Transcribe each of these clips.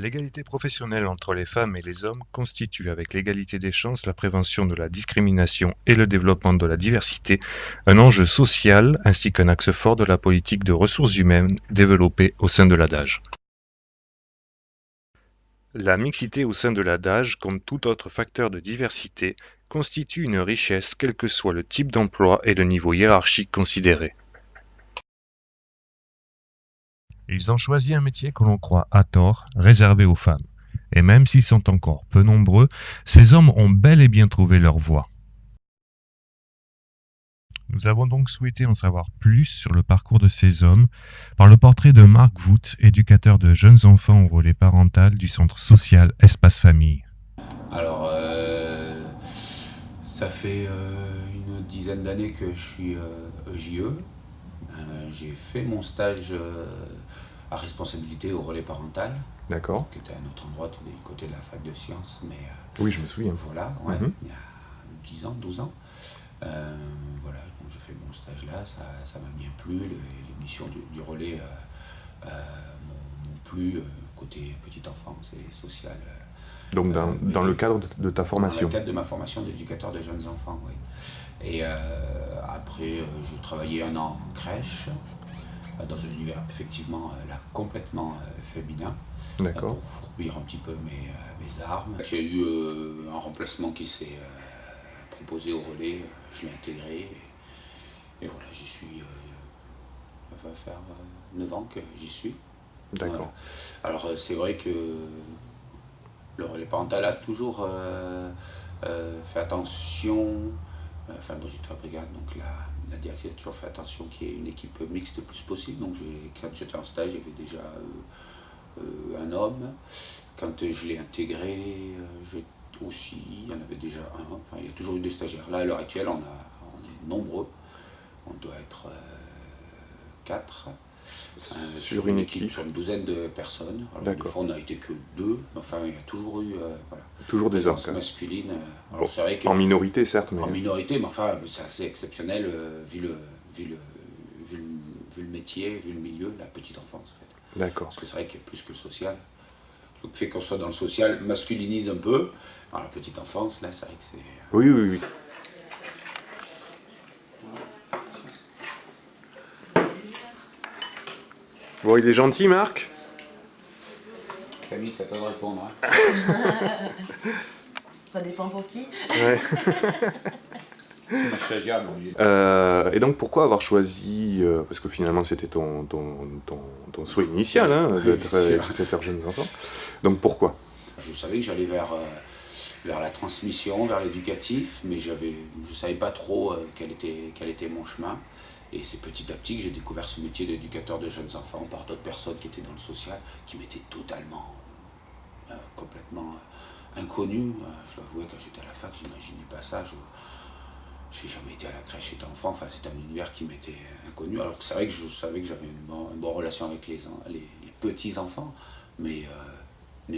L'égalité professionnelle entre les femmes et les hommes constitue, avec l'égalité des chances, la prévention de la discrimination et le développement de la diversité, un enjeu social ainsi qu'un axe fort de la politique de ressources humaines développée au sein de l'ADAGE. La mixité au sein de l'ADAGE, comme tout autre facteur de diversité, constitue une richesse quel que soit le type d'emploi et le niveau hiérarchique considéré. Ils ont choisi un métier que l'on croit à tort réservé aux femmes. Et même s'ils sont encore peu nombreux, ces hommes ont bel et bien trouvé leur voie. Nous avons donc souhaité en savoir plus sur le parcours de ces hommes par le portrait de Marc Vout, éducateur de jeunes enfants au relais parental du centre social Espace Famille. Alors, ça fait une dizaine d'années que je suis EJE. J'ai fait mon stage à responsabilité au relais parental, D'accord. qui était à un autre endroit, du côté de la fac de sciences, mais Oui, je me souviens. voilà, ouais, Mhm. il y a 10 ans, 12 ans. Voilà, donc je fais mon stage là, ça m'a bien plu, les missions du relais m'ont plu, côté petite enfance et social. Donc dans le cadre de ta Dans formation. le cadre de ma formation d'éducateur de jeunes enfants, oui. Et après, j'ai travaillé un an en crèche, dans un univers effectivement là complètement féminin, D'accord. pour fourbir un petit peu mes armes. Il y a eu un remplacement qui s'est proposé au relais, je l'ai intégré, et voilà, j'y suis, ça va faire 9 ans que j'y suis. D'accord. Voilà. Alors c'est vrai que le relais parental a toujours fait attention, enfin Brigitte Fabricant, donc la directrice a toujours fait attention qu'il y ait une équipe mixte le plus possible. Donc quand j'étais en stage, il y avait déjà un homme. Quand je l'ai intégré, aussi, il y en avait déjà un. Enfin, il y a toujours eu des stagiaires. Là, à l'heure actuelle, on est nombreux. On doit être 4. Sur une équipe. Sur une douzaine de personnes. Alors, des D'accord. fois, on n'a été que 2, mais enfin, il y a toujours eu voilà, Toujours des hommes, présence quand même. masculine. Alors, Bon, c'est vrai que, en minorité, certes, mais en minorité, mais enfin, c'est assez exceptionnel vu le métier, vu le milieu, la petite enfance, en fait. d'accord. Parce que c'est vrai qu'il y a plus que le social. Le fait qu'on soit dans le social masculinise un peu. Alors, la petite enfance, là, c'est vrai que c'est. Oui, oui, oui. Bon, il est gentil, Marc. Camille, ça peut répondre. Hein. Ça dépend pour qui. Ouais. C'est ma stagiaire, donc Et donc, pourquoi avoir choisi, parce que finalement c'était ton souhait initial, hein, Oui, d'être bien sûr. éducateur jeunes enfants. Donc pourquoi? Je savais que j'allais vers la transmission, vers l'éducatif, mais je ne savais pas trop quel était mon chemin. Et c'est petit à petit que j'ai découvert ce métier d'éducateur de jeunes enfants par d'autres personnes qui étaient dans le social, qui m'étaient totalement, complètement inconnues. Je dois avouer, quand j'étais à la fac, j'imaginais pas ça. Je n'ai jamais été à la crèche étant enfant, enfin, c'est un univers qui m'était inconnu. Alors que c'est vrai que je savais que j'avais une bonne relation avec les petits-enfants, mais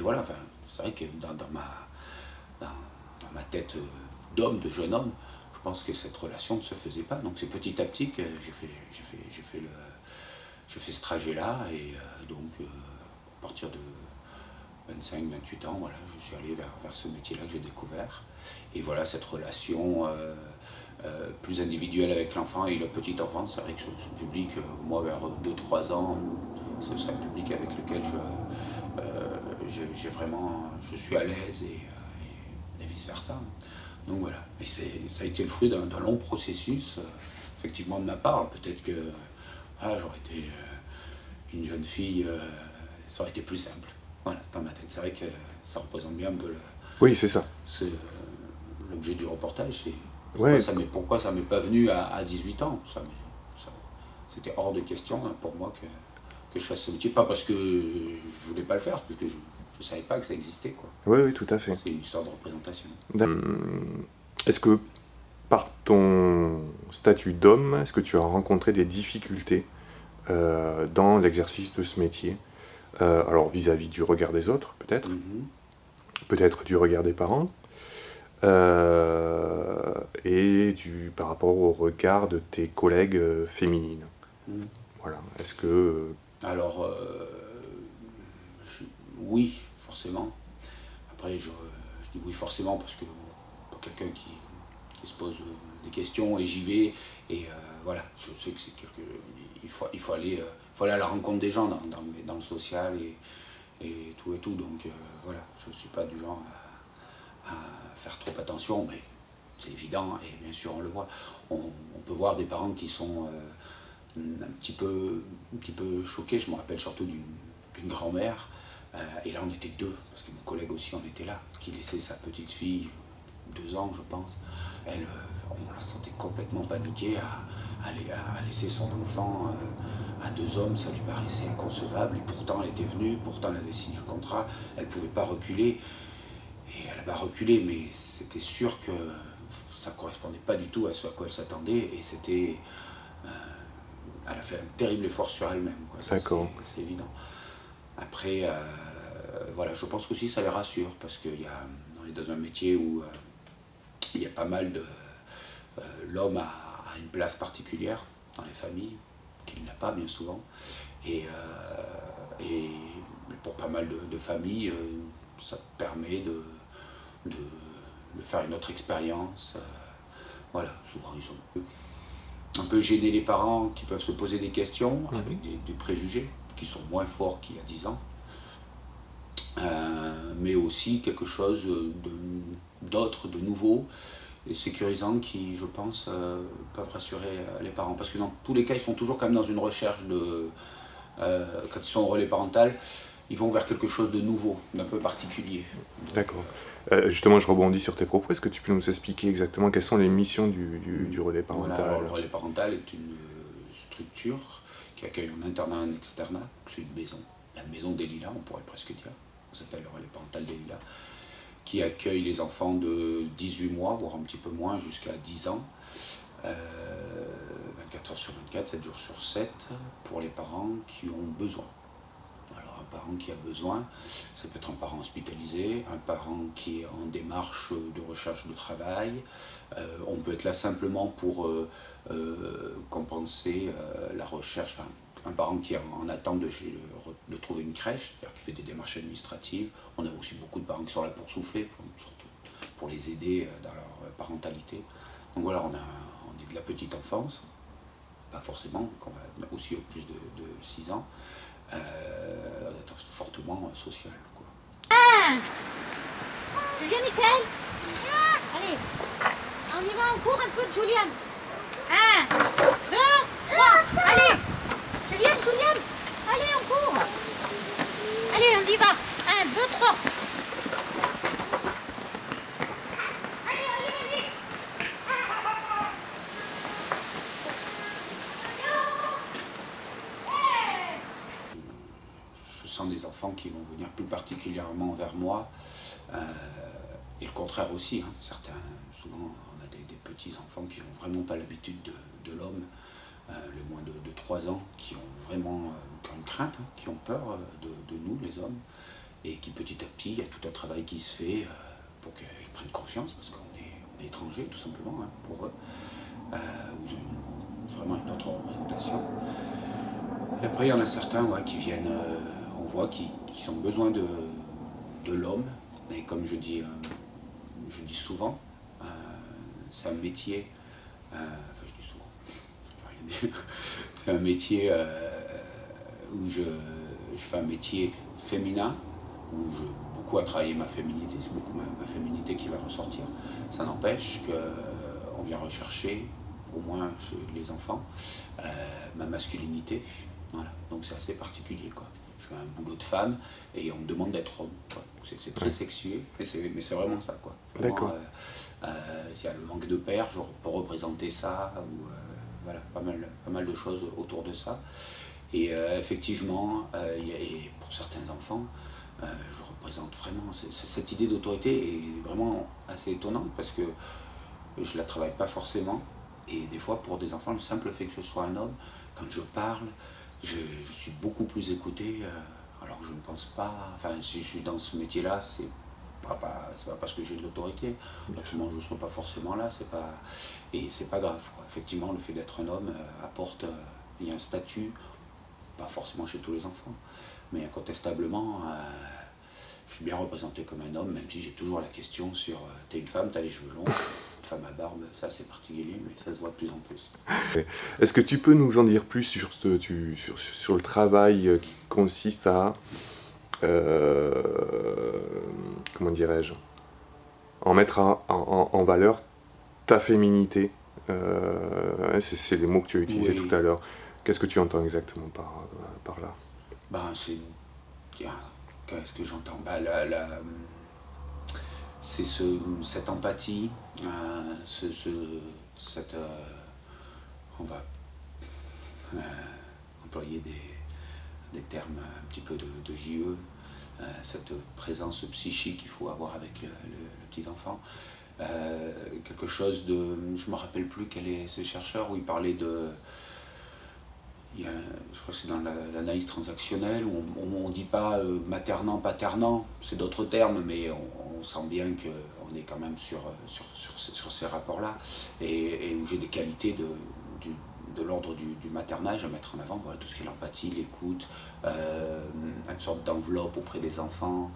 voilà, enfin, c'est vrai que dans ma tête d'homme, de jeune homme, je pense que cette relation ne se faisait pas. Donc c'est petit à petit que j'ai fait ce trajet-là, et donc à partir de 25-28 ans, voilà, je suis allé vers ce métier-là que j'ai découvert. Et voilà, cette relation plus individuelle avec l'enfant et le petit enfant, c'est vrai que ce public, moi vers 2-3 ans, c'est un public avec lequel je suis à l'aise, et vice-versa. Donc voilà, et ça a été le fruit d'un long processus, effectivement de ma part. Peut-être que j'aurais été une jeune fille, ça aurait été plus simple. Voilà, dans ma tête. C'est vrai que ça représente bien un peu Oui, c'est ça. l'objet du reportage. C'est Ouais. pourquoi ça m'est pas venu à 18 ans. C'était hors de question, hein, pour moi que je fasse ce métier. Pas parce que je voulais pas le faire, c'est parce que je ne savais pas que ça existait, quoi. Oui, oui, tout à fait. C'est une histoire de représentation. Est-ce que par ton statut d'homme, est-ce que tu as rencontré des difficultés dans l'exercice de ce métier? Alors vis-à-vis du regard des autres, peut-être, peut-être du regard des parents, et par rapport au regard de tes collègues féminines. Voilà. Est-ce que Alors, oui, forcément. Après, je dis oui forcément parce que pour quelqu'un qui se pose des questions et j'y vais. Et voilà, je sais que il faut aller à la rencontre des gens dans le social et tout. Donc voilà, je ne suis pas du genre à faire trop attention, mais c'est évident et bien sûr on le voit. On peut voir des parents qui sont un petit peu choqués. Je me rappelle surtout d'une grand-mère. Et là on était deux, parce que mon collègue aussi on était là, qui laissait sa petite fille, 2 ans je pense. Elle, on la sentait complètement paniquée à laisser son enfant à 2 hommes, ça lui paraissait inconcevable. Et pourtant elle était venue, pourtant elle avait signé un contrat, elle ne pouvait pas reculer. Et elle n'a pas reculé, mais c'était sûr que ça ne correspondait pas du tout à ce à quoi elle s'attendait. Et c'était... elle a fait un terrible effort sur elle-même, quoi. D'accord. C'est évident. Après, voilà, je pense qu'aussi ça les rassure, parce qu'on est dans un métier où il y a pas mal de... l'homme a une place particulière dans les familles, qu'il n'a pas bien souvent. Et pour pas mal de familles, ça permet de faire une autre expérience. Voilà, souvent ils sont un peu gênés les parents qui peuvent se poser des questions avec des préjugés qui sont moins forts qu'il y a 10 ans. Mais aussi quelque chose d'autre, de nouveau et sécurisant qui, je pense, peuvent rassurer les parents. Parce que dans tous les cas, ils sont toujours quand même dans une recherche de... quand ils sont au relais parental, ils vont vers quelque chose de nouveau, d'un peu particulier. D'accord. Justement, je rebondis sur tes propos. Est-ce que tu peux nous expliquer exactement quelles sont les missions du relais parental? Voilà, alors, le relais parental est une structure qui accueille en internat et en externat. C'est une maison, la maison des Lilas, on pourrait presque dire. Ça s'appelle le relais parental des Lilas, qui accueille les enfants de 18 mois, voire un petit peu moins, jusqu'à 10 ans. 24 heures sur 24, 7 jours sur 7, pour les parents qui ont besoin. Alors un parent qui a besoin, ça peut être un parent hospitalisé, un parent qui est en démarche de recherche de travail. On peut être là simplement pour compenser la recherche, enfin, un parent qui est en attente de trouver une crèche, c'est-à-dire qui fait des démarches administratives. On a aussi beaucoup de parents qui sont là pour souffler, surtout pour les aider dans leur parentalité. Donc voilà, on dit de la petite enfance, pas forcément, qu'on va aussi au plus de 6 ans, d'être fortement social, quoi. Julien, Michael. Allez, on y va, on court un peu de Julien. 1, 2, 3, allez. Julien, allez, on court. Allez, on y va. 1, 2, 3. Je sens des enfants qui vont venir plus particulièrement vers moi, et le contraire aussi, hein. Certains, souvent, on a des petits-enfants qui n'ont vraiment pas l'habitude de l'homme, les moins de 3 ans, qui ont vraiment qui ont une crainte, hein, qui ont peur de nous, les hommes, et qui petit à petit, il y a tout un travail qui se fait pour qu'ils prennent confiance, parce qu'on est étrangers, tout simplement, hein, pour eux, où ils ont vraiment une autre représentation. Et après, il y en a certains, ouais, qui viennent, on voit, qui ont besoin de l'homme. Et comme je dis souvent, c'est un métier, enfin je dis souvent, c'est un métier où je fais un métier féminin, où j'ai beaucoup à travailler ma féminité, c'est beaucoup ma féminité qui va ressortir. Ça n'empêche qu'on vient rechercher, au moins chez les enfants, ma masculinité. Voilà. Donc c'est assez particulier, quoi. Je fais un boulot de femme et on me demande d'être homme, quoi. C'est très sexué, mais c'est vraiment ça, quoi. D'accord. S'il y a le manque de père, je peux représenter ça, ou voilà, pas mal de choses autour de ça. Et effectivement, et pour certains enfants, je représente vraiment cette idée d'autorité est vraiment assez étonnante parce que je la travaille pas forcément. Et des fois, pour des enfants, le simple fait que je sois un homme, quand je parle, je suis beaucoup plus écouté, alors que je ne pense pas. Enfin, si je suis dans ce métier-là, c'est pas parce que j'ai de l'autorité. Absolument, je ne serai pas forcément là, et c'est pas grave, quoi. Effectivement, le fait d'être un homme apporte, il y a un statut, pas forcément chez tous les enfants, mais incontestablement, je suis bien représenté comme un homme, même si j'ai toujours la question sur t'es une femme, t'as les cheveux longs, une femme à barbe, ça c'est particulier, mais ça se voit de plus en plus. Est-ce que tu peux nous en dire plus sur le travail qui consiste à, comment dirais-je, en mettre en valeur ta féminité? C'est les mots que tu as utilisés Oui. tout à l'heure. Qu'est-ce que tu entends exactement par là? Ben, qu'est-ce que j'entends? C'est cette empathie, cette, on va employer des termes un petit peu de JE, cette présence psychique qu'il faut avoir avec le petit enfant. Quelque chose de... Je ne me rappelle plus quel est ce chercheur où il parlait de... je crois que c'est dans l'analyse transactionnelle où on ne dit pas maternant, paternant, c'est d'autres termes, mais on sent bien qu'on est quand même sur ces rapports-là, et où j'ai des qualités de l'ordre du maternage à mettre en avant, voilà, tout ce qui est l'empathie, l'écoute, une sorte d'enveloppe auprès des enfants,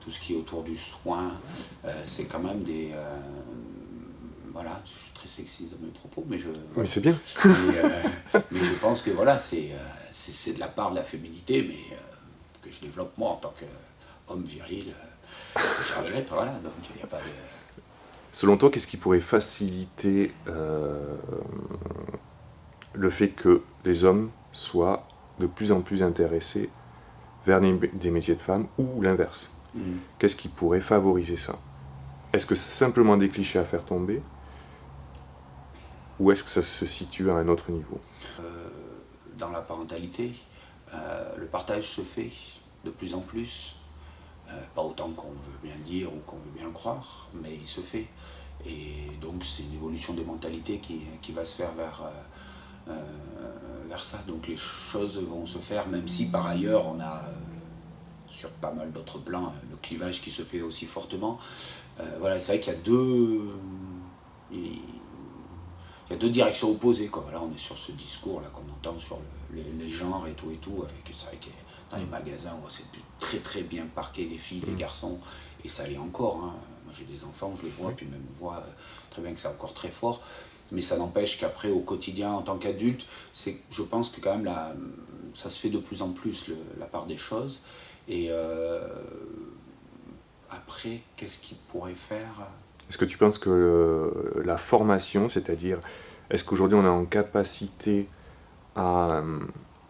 tout ce qui est autour du soin, c'est quand même des... voilà, je suis très sexiste dans mes propos, mais Mais c'est bien. mais je pense que voilà, c'est de la part de la féminité, mais que je développe moi en tant qu'homme viril, sur les lettres, voilà, donc il n'y a pas de... Selon toi, qu'est-ce qui pourrait faciliter le fait que les hommes soient de plus en plus intéressés vers des métiers de femmes ou l'inverse? Qu'est-ce qui pourrait favoriser ça? Est-ce que c'est simplement des clichés à faire tomber? Ou est-ce que ça se situe à un autre niveau? Dans la parentalité, le partage se fait de plus en plus. Pas autant qu'on veut bien le dire ou qu'on veut bien le croire, mais il se fait. Et donc c'est une évolution des mentalités qui va se faire vers ça. Donc les choses vont se faire, même si par ailleurs on a, sur pas mal d'autres plans, le clivage qui se fait aussi fortement. Voilà, c'est vrai qu'il y a deux directions opposées, quoi. Voilà, on est sur ce discours là qu'on entend sur les genres et tout, avec, c'est vrai que dans les magasins on c'est très très bien parqué, les filles, les garçons, et ça l'est encore, hein. Moi j'ai des enfants, je le vois, puis même on voit très bien que c'est encore très fort, mais ça n'empêche qu'après au quotidien en tant qu'adulte, je pense que quand même ça se fait de plus en plus la part des choses, et après qu'est-ce qu'il pourrait faire? Est-ce que tu penses que la formation, c'est-à-dire, est-ce qu'aujourd'hui on est en capacité à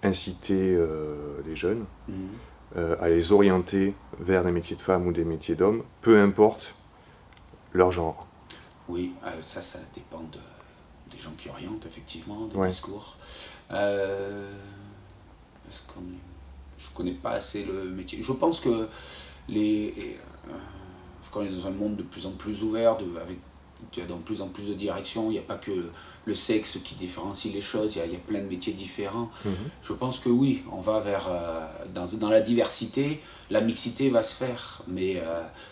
inciter les jeunes, à les orienter vers des métiers de femmes ou des métiers d'hommes, peu importe leur genre? Oui, ça dépend des gens qui orientent, effectivement, des Ouais. discours. Je connais pas assez le métier. Je pense que quand on est dans un monde de plus en plus ouvert, il y a de plus en plus de directions, il n'y a pas que le sexe qui différencie les choses, il y a plein de métiers différents. Je pense que oui, on va vers, dans la diversité, la mixité va se faire, mais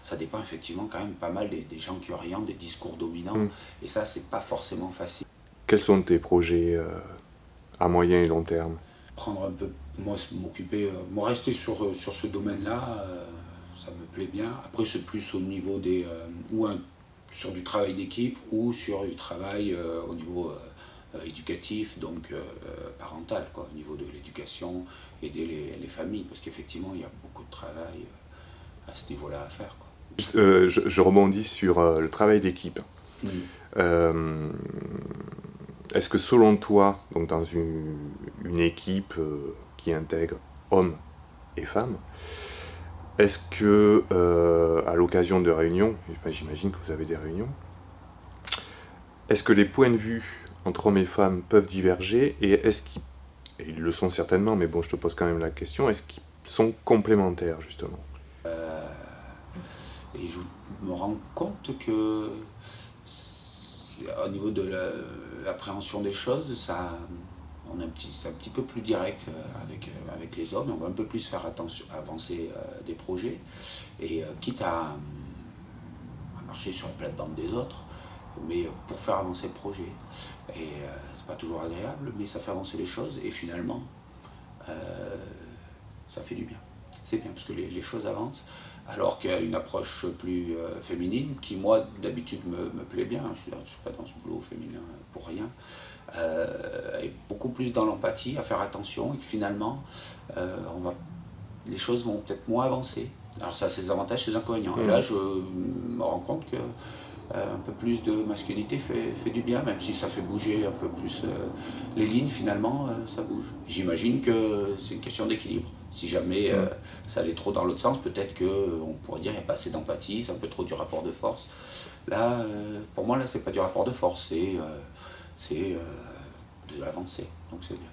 ça dépend effectivement quand même pas mal des gens qui orientent, des discours dominants, et ça c'est pas forcément facile. Quels sont tes projets à moyen et long terme? Prendre un peu, moi m'occuper, moi rester sur ce domaine-là, ça me plaît bien. Après c'est plus au niveau sur du travail d'équipe ou sur du travail au niveau éducatif, donc parental, quoi, au niveau de l'éducation, aider les familles, parce qu'effectivement il y a beaucoup de travail à ce niveau-là à faire, quoi. Je rebondis sur le travail d'équipe. Est-ce que selon toi, donc dans une équipe qui intègre hommes et femmes, est-ce que à l'occasion de réunions, enfin j'imagine que vous avez des réunions, est-ce que les points de vue entre hommes et femmes peuvent diverger, et et ils le sont certainement, mais bon, je te pose quand même la question, est-ce qu'ils sont complémentaires justement? Et je me rends compte que au niveau de l'appréhension des choses, c'est un petit peu plus direct avec les hommes, on va un peu plus faire avancer des projets, et quitte à marcher sur la plate-bande des autres, mais pour faire avancer le projet. Et c'est pas toujours agréable, mais ça fait avancer les choses, et finalement, ça fait du bien. c'est bien parce que les choses avancent. Alors qu'il y a une approche plus féminine qui, moi, d'habitude me plaît bien. Je ne suis pas dans ce boulot féminin pour rien. Et beaucoup plus dans l'empathie, à faire attention et que finalement, les choses vont peut-être moins avancer. Alors ça a ses avantages, ses inconvénients. Et là, je me rends compte que un peu plus de masculinité fait du bien, même si ça fait bouger un peu plus les lignes, finalement, ça bouge. J'imagine que c'est une question d'équilibre. Si jamais ça allait trop dans l'autre sens, peut-être qu'on pourrait dire qu'il n'y a pas assez d'empathie, c'est un peu trop du rapport de force. Là, pour moi, là, c'est pas du rapport de force, c'est de l'avancée. Donc c'est bien.